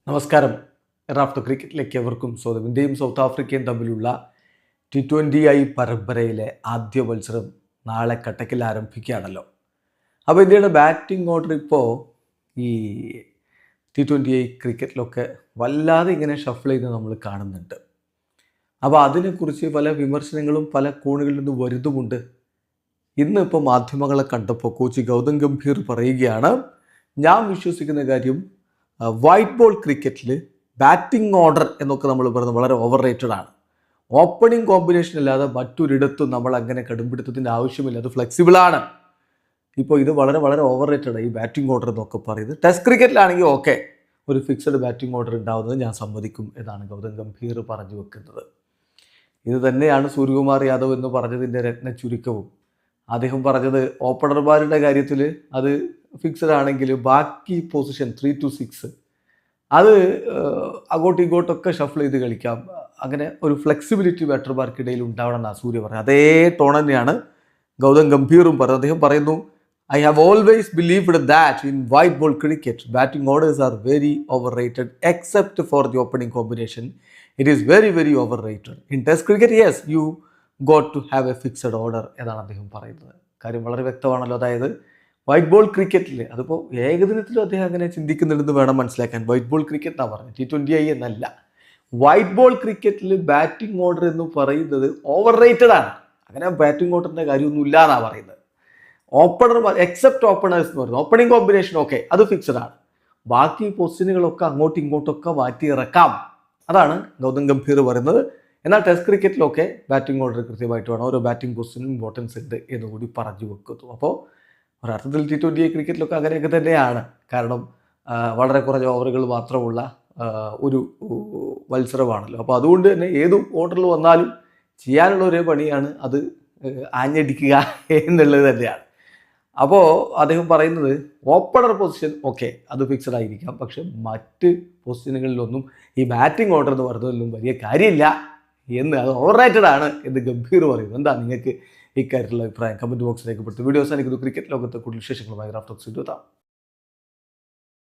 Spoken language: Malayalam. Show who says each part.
Speaker 1: നമസ്കാരം. റാഫ്റ്റർ ക്രിക്കറ്റിലേക്ക് എവർക്കും സ്വാഗതം. ഇന്ത്യയും സൗത്ത് ആഫ്രിക്കയും തമ്മിലുള്ള T20I പരമ്പരയിലെ ആദ്യ മത്സരം നാളെ കട്ടക്കിൽ ആരംഭിക്കുകയാണല്ലോ. അപ്പോൾ ഇന്ത്യയുടെ ബാറ്റിംഗ് ഓർഡർ ഇപ്പോൾ ഈ T20I ക്രിക്കറ്റിലൊക്കെ വല്ലാതെ ഇങ്ങനെ ഷഫിൾ ചെയ്ത് നമ്മൾ കാണുന്നുണ്ട്. അപ്പോൾ അതിനെക്കുറിച്ച് പല വിമർശനങ്ങളും പല കോണുകളിൽ നിന്ന് വരുന്നുമുണ്ട്. ഇന്ന് ഇപ്പോൾ മാധ്യമങ്ങളെ കണ്ടപ്പോൾ കോച്ച് ഗൗതം ഗംഭീർ പറയുകയാണ്, ഞാൻ വിശ്വസിക്കുന്ന കാര്യം വൈറ്റ് ബോൾ ക്രിക്കറ്റിൽ ബാറ്റിംഗ് ഓർഡർ എന്നൊക്കെ നമ്മൾ പറയുന്നത് വളരെ ഓവർ റേറ്റഡ് ആണ്. ഓപ്പണിംഗ് കോമ്പിനേഷൻ അല്ലാതെ മറ്റൊരിടത്തും നമ്മൾ അങ്ങനെ കടുംപിടുത്തത്തിൻ്റെ ആവശ്യമില്ല, അത് ഫ്ലെക്സിബിളാണ്. ഇപ്പോൾ ഇത് വളരെ വളരെ ഓവർ റേറ്റഡ് ഈ ബാറ്റിംഗ് ഓർഡർ എന്നൊക്കെ പറയുന്നത്. ടെസ്റ്റ് ക്രിക്കറ്റിലാണെങ്കിൽ ഓക്കെ, ഒരു ഫിക്സഡ് ബാറ്റിംഗ് ഓർഡർ ഉണ്ടാവുന്നത് ഞാൻ സമ്മതിക്കും എന്നാണ് ഗൗതം ഗംഭീർ പറഞ്ഞു വെക്കുന്നത്. ഇത് തന്നെയാണ് സൂര്യകുമാർ യാദവ് എന്ന് പറഞ്ഞതിൻ്റെ രത്ന ചുരുക്കവും. അദ്ദേഹം പറഞ്ഞത് ഓപ്പണർമാരുടെ കാര്യത്തിൽ അത് ഫിക്സഡ് ആണെങ്കിൽ ബാക്കി പൊസിഷൻ 3 to 6 അത് അങ്ങോട്ടും ഇങ്ങോട്ടൊക്കെ ഷഫിൾ ചെയ്ത് കളിക്കാം. അങ്ങനെ ഒരു ഫ്ലെക്സിബിലിറ്റി ബാറ്റർമാർക്കിടയിൽ ഉണ്ടാവണം എന്നാണ് സൂര്യ പറഞ്ഞത്. അതേ ടോൺ തന്നെയാണ് ഗൗതം ഗംഭീറും പറഞ്ഞത്. അദ്ദേഹം പറയുന്നു, I have always believed that in white ball cricket batting orders are very over rated except for the opening combination. It is very very over rated. In test cricket yes you got to have a fixed order എന്നാണ് അദ്ദേഹം പറയുന്നത്. കാര്യം വളരെ വ്യക്തമാണല്ലോ. അതായത് വൈറ്റ് ബോൾ ക്രിക്കറ്റിൽ, അതിപ്പോൾ ഏകദിനത്തിലും അദ്ദേഹം അങ്ങനെ ചിന്തിക്കുന്നുണ്ടെന്ന് വേണം മനസ്സിലാക്കാൻ. വൈറ്റ് ബോൾ ക്രിക്കറ്റ് എന്നാണ് പറഞ്ഞത്, T20I എന്നല്ല. വൈറ്റ് ബോൾ ക്രിക്കറ്റിൽ ബാറ്റിംഗ് ഓർഡർ എന്ന് പറയുന്നത് ഓവർ റേറ്റഡ് ആണ്. അങ്ങനെ ബാറ്റിംഗ് ഓർഡറിൻ്റെ കാര്യമൊന്നുമില്ല എന്നാണ് പറയുന്നത്. ഓപ്പണർ എക്സെപ്റ്റ് ഓപ്പണേഴ്സ് എന്ന് പറയുന്നത് ഓപ്പണിംഗ് കോമ്പിനേഷൻ ഓക്കെ, അത് ഫിക്സഡ് ആണ്. ബാക്കി പൊസിഷനുകളൊക്കെ അങ്ങോട്ടും ഇങ്ങോട്ടൊക്കെ മാറ്റി ഇറക്കാം. അതാണ് ഗൗതം ഗംഭീർ പറയുന്നത്. എന്നാൽ ടെസ്റ്റ് ക്രിക്കറ്റിലൊക്കെ ബാറ്റിംഗ് ഓർഡർ കൃത്യമായിട്ട് വേണം, ഓരോ ബാറ്റിംഗ് പൊസിഷനും ഇമ്പോർട്ടൻസ് ഉണ്ട് എന്നുകൂടി പറഞ്ഞു വെക്കുന്നു. അപ്പോൾ ഒരർത്ഥത്തിൽ T20I ക്രിക്കറ്റിലൊക്കെ അങ്ങനെയൊക്കെ തന്നെയാണ്. കാരണം വളരെ കുറഞ്ഞ ഓവറുകൾ മാത്രമുള്ള ഒരു മത്സരമാണല്ലോ. അപ്പോൾ അതുകൊണ്ട് തന്നെ ഏത് ഓർഡറിൽ വന്നാലും ചെയ്യാനുള്ള ഒരേ പണിയാണ്, അത് ആഞ്ഞടിക്കുക എന്നുള്ളത് തന്നെയാണ്. അപ്പോൾ അദ്ദേഹം പറയുന്നത് ഓപ്പണർ പൊസിഷൻ ഓക്കെ, അത് ഫിക്സഡ് ആയിരിക്കാം, പക്ഷെ മറ്റ് പൊസിഷനുകളിലൊന്നും ഈ ബാറ്റിംഗ് ഓർഡർ എന്ന് പറയുന്നതിലൊന്നും വലിയ കാര്യമില്ല എന്ന്, അത് ഓവർ റേറ്റഡ് ആണ് എന്ന് ഗംഭീർ പറയുന്നു. എന്താ നിങ്ങൾക്ക് ഇക്കാര്യത്തിലുള്ള അഭിപ്രായം? കമൻറ്റ് ബോക്സിലേക്ക് പെടുത്തും. വീഡിയോസ് എനിക്ക് ക്രിക്കറ്റ് ലോകത്തെ കൂടുതൽ വിശേഷങ്ങളുമായി റാഫ്റ്റർ എത്താം.